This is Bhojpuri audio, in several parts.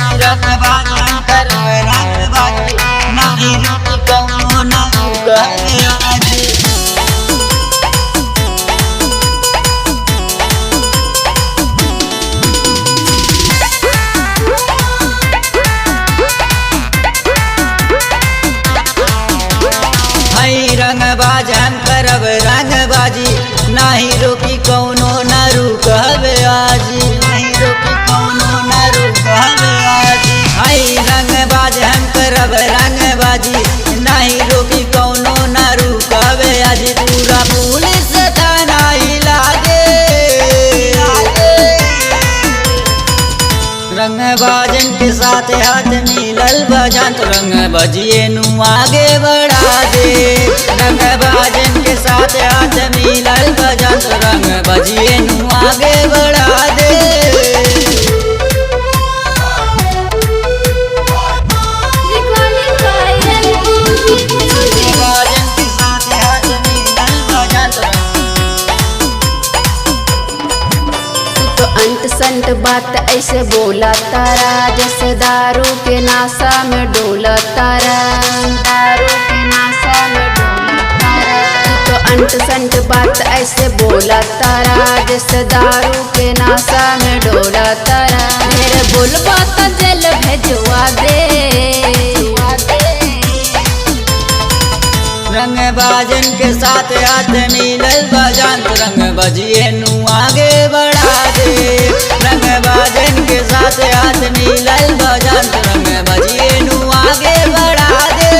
रंग बाजन करब रंग बाजी नाही रुकी कौनो ना रुकवे आज। रंग बाजन करब रंग बाजी नाही रोकी कौनो न रुकवे आजी नहीं रोकी कौनो न रुकवे आजी। हाय रंग बाजन करब रंग बाजी नहीं रोकी कौनो न रुकवे आजी। पूरा पुलिस थाना हिला दे रंग बाजन के साथ हाथ मिलल बजान तो रंग बजिए नु आगे बढ़ा दे। रंग बाजन के साथ हाथ मिलल बजान तो रंग बजिए नु आगे बढ़ा दे। बाजन के साथ हाथ मिलल बजान तो अंट संट बात ऐसे बोला तारा जैसे दारू के नाशा में डोला तारा। दारू के नाशा में डोला तारा तो अंट संट बात ऐसे बोला तारा जैसे दारू के नाशा में डोला तारा। मेरे बोल बात जल भेजवा दे। रंग बाजन के साथ हाथ मिलल बजान तो रंग बजिए नु आगे बढ़ा दे। रंग बाजन के साथ हाथ मिलल बजान तो रंग बजिए नु आगे बढ़ा दे।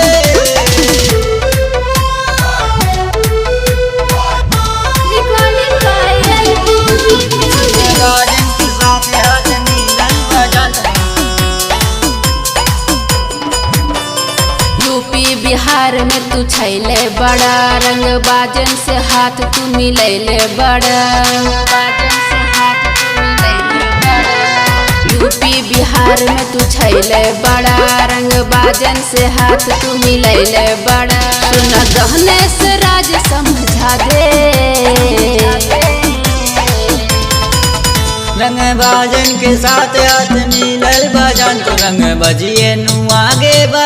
बाजन के साथ हाथ मिलल बजान यूपी बिहार में तू छैले बड़ा रंग बाजन से हाथ तू मिलैले बड़ा। बाजन से हाथ तू मिलैले बड़ा। यूपी बिहार में तू छैले बड़ा रंग बाजन से हाथ तू मिलैले बड़ा। सुना गहने से राज समझा दे। रंग बाजन के साथ हाथ मिलल बजान तो रंग बजिए नु आगे बढ़ा